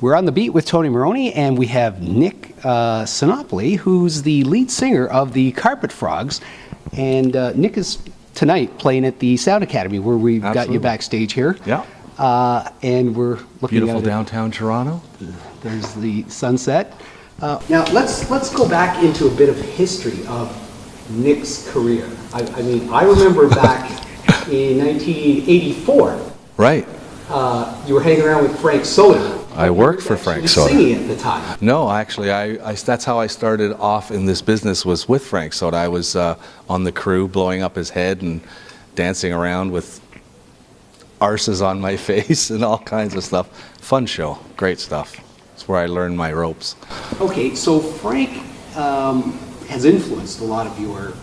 We're on the beat with Tony Morrone, and we have Nick Sinopoli, who's the lead singer of the Carpet Frogs. And Nick is tonight playing at the Sound Academy, where we've got you backstage here. Yeah. And we're looking beautiful at downtown Toronto. There's the sunset. Now let's go back into a bit of history of Nick's career. I mean, I remember back in 1984. Right. You were hanging around with Frank Soda. I worked for Frank Soda. Singing at the time. No, actually, that's how I started off in this business, was with Frank Soda. I was on the crew, blowing up his head and dancing around with arses on my face and all kinds of stuff. Fun show, great stuff. It's where I learned my ropes. Okay, so Frank has influenced a lot of your...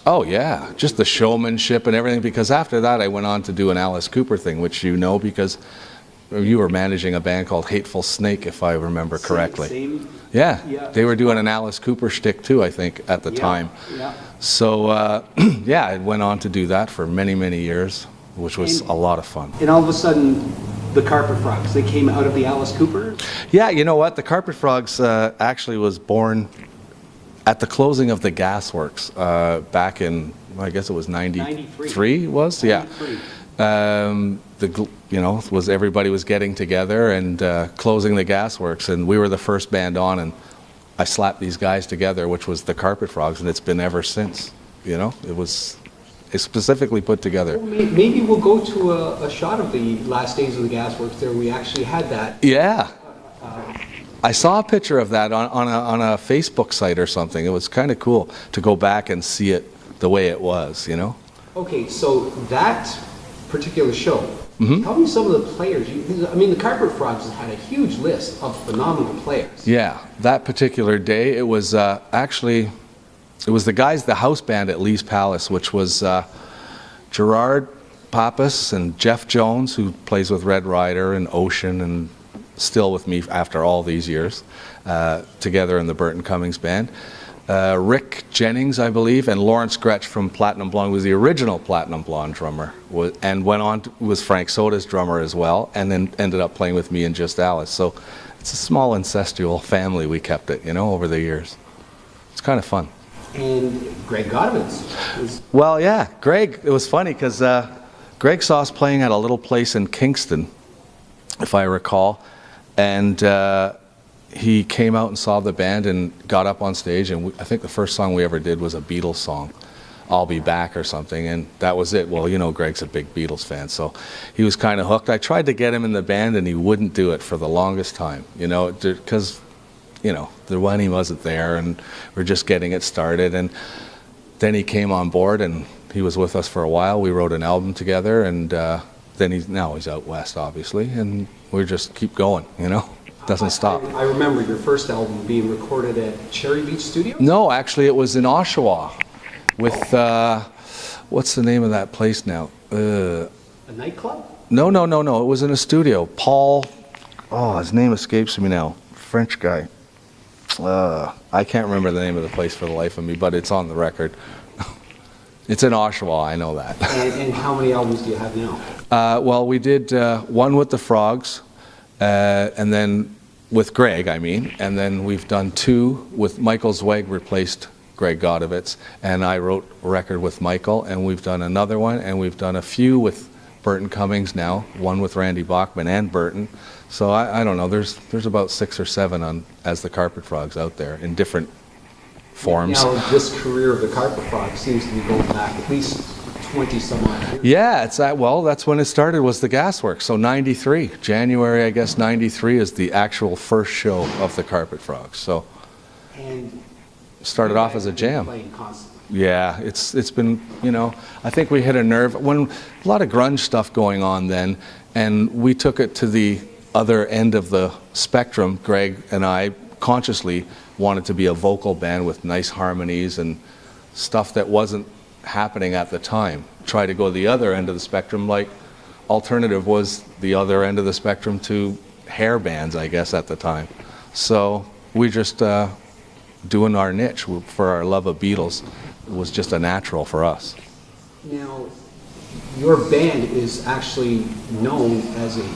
Oh yeah, just the showmanship and everything, because after that I went on to do an Alice Cooper thing, which you know because you were managing a band called Hateful Snake, if I remember correctly. Same. Yeah, they were doing an Alice Cooper shtick too, I think, at the time. Yeah. So yeah, I went on to do that for many, many years, which was a lot of fun. And all of a sudden, the Carpet Frogs, they came out of the Alice Cooper? Yeah, you know what? The Carpet Frogs actually was born at the closing of the gasworks back in, I guess it was 93 was? 93. Yeah. Everybody was getting together and closing the gasworks, and we were the first band on, and I slapped these guys together, which was the Carpet Frogs, and it's been ever since. You know, it's specifically put together. Well, maybe we'll go to a shot of the last days of the gasworks there. We actually had that. Yeah. I saw a picture of that on a Facebook site or something. It was kind of cool to go back and see it the way it was, you know? Okay, so that particular show, tell me some of the players. I mean, the Carpet Frogs had a huge list of phenomenal players. Yeah, that particular day, it was actually, it was the guys, the house band at Lee's Palace, which was Gerard Pappas and Jeff Jones, who plays with Red Rider and Ocean and still with me after all these years, together in the Burton Cummings band. Rick Jennings, I believe, and Lawrence Gretsch from Platinum Blonde was the original Platinum Blonde drummer, and went on to, was Frank Soda's drummer as well, and then ended up playing with me in Just Alice. So it's a small incestual family. We kept it, you know, over the years. It's kind of fun. And Greg Godovitz. Well, yeah, Greg. It was funny because Greg saw us playing at a little place in Kingston, if I recall. And he came out and saw the band and got up on stage, and I think the first song we ever did was a Beatles song, I'll Be Back or something, and that was it. Well, you know, Greg's a big Beatles fan, so he was kind of hooked. I tried to get him in the band, and he wouldn't do it for the longest time, you know, because, you know, the money wasn't there, and we're just getting it started. And then he came on board, and he was with us for a while. We wrote an album together, and then now he's out west, obviously, and we just keep going, you know, doesn't stop. I remember your first album being recorded at Cherry Beach Studios? No, actually it was in Oshawa with, what's the name of that place now? A nightclub? No, it was in a studio. Paul, his name escapes me now, French guy. I can't remember the name of the place for the life of me, but it's on the record. It's in Oshawa, I know that. And how many albums do you have now? Well, we did one with the Frogs, and then with Greg, and then we've done two with Michael Zweig replaced Greg Godovitz, and I wrote a record with Michael, and we've done another one, and we've done a few with Burton Cummings now, one with Randy Bachman and Burton. So I don't know, there's about 6 or 7 as the Carpet Frogs out there in different forms. Now, this career of the Carpet Frogs seems to be going back at least 20 some odd years. Yeah, that's when it started, was the gasworks. So 93, January, I guess 93 is the actual first show of the Carpet Frogs. So and started off as a jam. Playing constantly. Yeah, it's been, you know, I think we hit a nerve when a lot of grunge stuff going on then, and we took it to the other end of the spectrum. Greg and I consciously wanted to be a vocal band with nice harmonies and stuff that wasn't happening at the time. Try to go the other end of the spectrum, like alternative was the other end of the spectrum to hair bands, I guess, at the time. So we just doing our niche for our love of Beatles. It was just a natural for us. Now, your band is actually known as a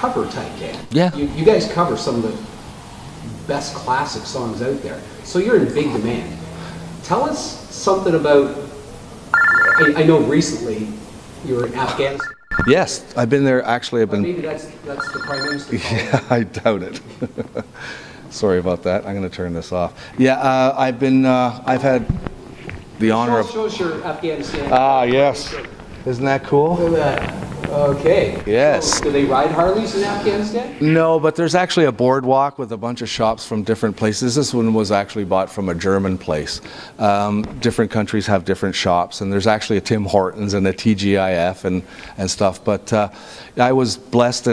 cover type band. Yeah. You guys cover some of the best classic songs out there. So you're in big demand. Tell us something about, I know recently you were in Afghanistan. Yes, I've been there. Actually, I've been. Maybe that's the Prime Minister. Yeah, I doubt it. Sorry about that. I'm going to turn this off. Yeah, I've had the honor of. Show us your Afghanistan. Yes. Isn't that cool? Look at that. Okay. Yes. So, do they ride Harleys in Afghanistan? No, but there's actually a boardwalk with a bunch of shops from different places. This one was actually bought from a German place. Different countries have different shops, and there's actually a Tim Hortons and a TGIF and stuff. But I was blessed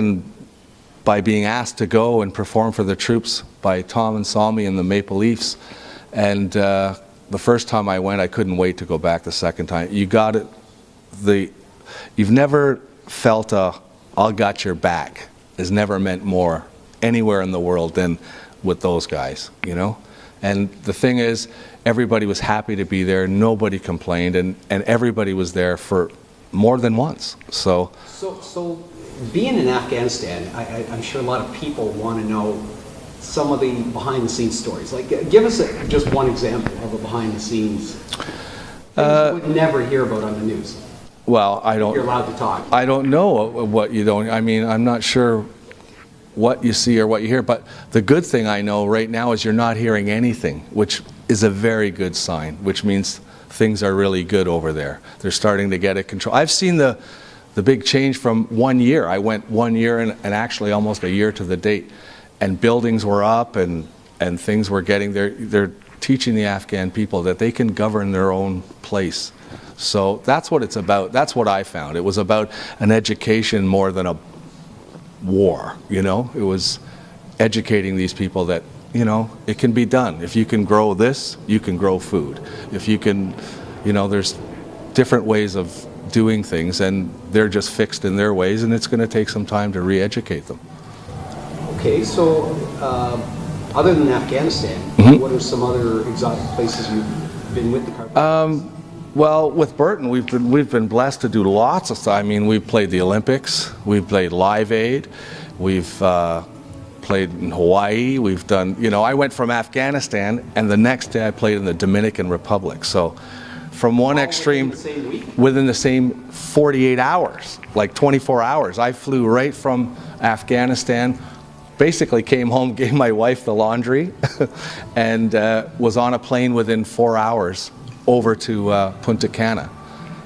by being asked to go and perform for the troops by Tom and Salmi and the Maple Leafs. And the first time I went, I couldn't wait to go back the second time. You got it. You've never felt "I'll got your back" has never meant more anywhere in the world than with those guys, you know. And the thing is, everybody was happy to be there. Nobody complained, and everybody was there for more than once. So being in Afghanistan, I'm sure a lot of people want to know some of the behind-the-scenes stories. Like, give us just one example of a behind-the-scenes thing you would never hear about on the news. Well, You're allowed to talk. I don't know what you don't. I mean, I'm not sure what you see or what you hear. But the good thing I know right now is you're not hearing anything, which is a very good sign, which means things are really good over there. They're starting to get it control. I've seen the big change from 1 year. I went 1 year and actually almost a year to the date. And buildings were up and things were getting there. They're teaching the Afghan people that they can govern their own place. So that's what it's about. That's what I found. It was about an education more than a war, you know. It was educating these people that, you know, it can be done. If you can grow this, you can grow food. If you can, you know, there's different ways of doing things, and they're just fixed in their ways, and it's going to take some time to re-educate them. Okay, so other than Afghanistan, what are some other exotic places you've been with the Carpet? Well, with Burton, we've been blessed to do lots of stuff. I mean, we've played the Olympics, we've played Live Aid, we've played in Hawaii, we've done, you know, I went from Afghanistan, and the next day I played in the Dominican Republic. So from one extreme, within the same 48 hours, like 24 hours, I flew right from Afghanistan, basically came home, gave my wife the laundry, and was on a plane within 4 hours over to Punta Cana.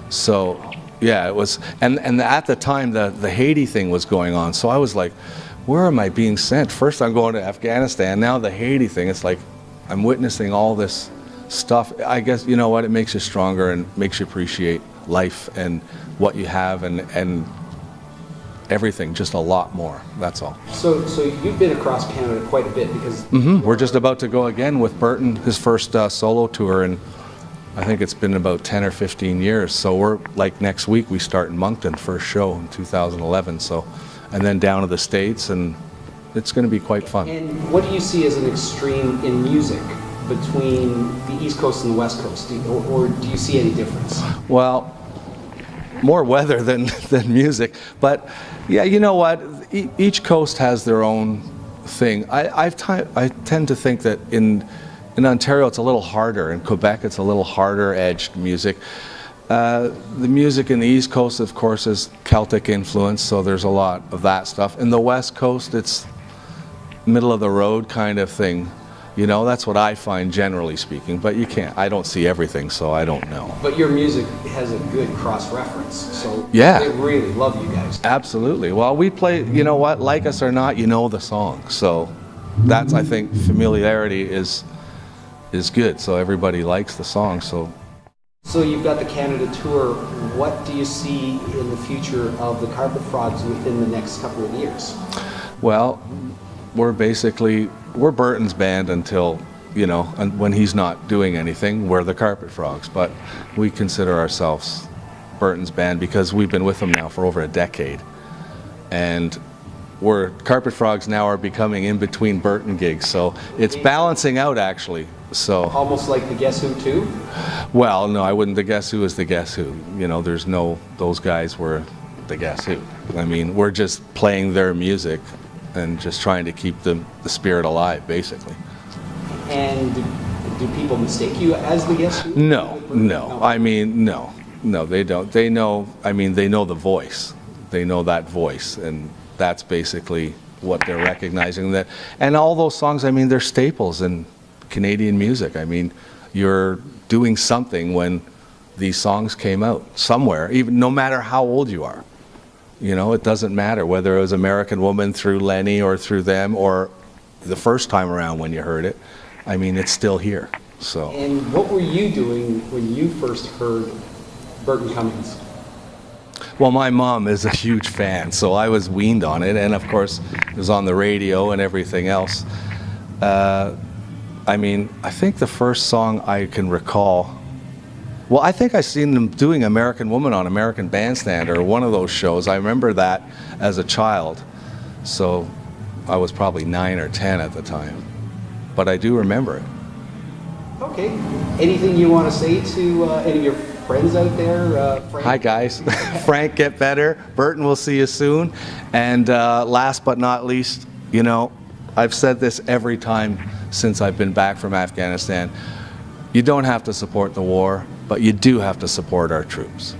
So yeah, it was, and at the time the Haiti thing was going on, so I was like, where am I being sent? First I'm going to Afghanistan, now the Haiti thing. It's like I'm witnessing all this stuff. I guess, you know what, it makes you stronger and makes you appreciate life and what you have and everything just a lot more. That's all. So you've been across Canada quite a bit because we're just about to go again with Burton, his first solo tour, and I think it's been about 10 or 15 years. So we're like next week we start in Moncton, first show in 2011. So, and then down to the States, and it's going to be quite fun. And what do you see as an extreme in music between the East Coast and the West Coast, or do you see any difference? Well, more weather than music, but yeah, you know what? Each coast has their own thing. I tend to think that in Ontario it's a little harder. In Quebec it's a little harder edged music. The music in the East Coast, of course, is Celtic influence, so there's a lot of that stuff. In the West Coast it's middle of the road kind of thing. You know, that's what I find generally speaking, but you can't, I don't see everything, so I don't know. But your music has a good cross-reference, so yeah, they really love you guys. Absolutely. Well, we play, you know what, like us or not, you know the song, so that's, I think, familiarity is good, so everybody likes the song. So you've got the Canada tour. What do you see in the future of the Carpet Frogs within the next couple of years? Well, we're Burton's band until, you know, when he's not doing anything, we're the Carpet Frogs. But we consider ourselves Burton's band because we've been with him now for over a decade. And Carpet Frogs now are becoming in between Burton gigs. So it's balancing out, actually. So almost like the Guess Who too? Well, no, I wouldn't. The Guess Who is the Guess Who. You know, there's no, those guys were the Guess Who. I mean, we're just playing their music and just trying to keep the spirit alive, basically. And do people mistake you as the Guess Who? No. I mean, no, they don't. They know. I mean, they know the voice. They know that voice, and that's basically what they're recognizing. That, and all those songs, I mean, they're staples in Canadian music. I mean, you're doing something when these songs came out somewhere, even no matter how old you are. You know, it doesn't matter whether it was American Woman through Lenny or through them or the first time around when you heard it. I mean, it's still here. So. And what were you doing when you first heard Burton Cummings? Well, my mom is a huge fan, so I was weaned on it, and of course, it was on the radio and everything else. I mean, I think the first song I can recall, well, I think I seen them doing American Woman on American Bandstand or one of those shows. I remember that as a child, so I was probably 9 or 10 at the time, but I do remember it. Okay. Anything you want to say to any of your friends out there? Frank? Hi, guys. Frank, get better. Burton, we'll see you soon. And last but not least, you know, I've said this every time since I've been back from Afghanistan. You don't have to support the war, but you do have to support our troops.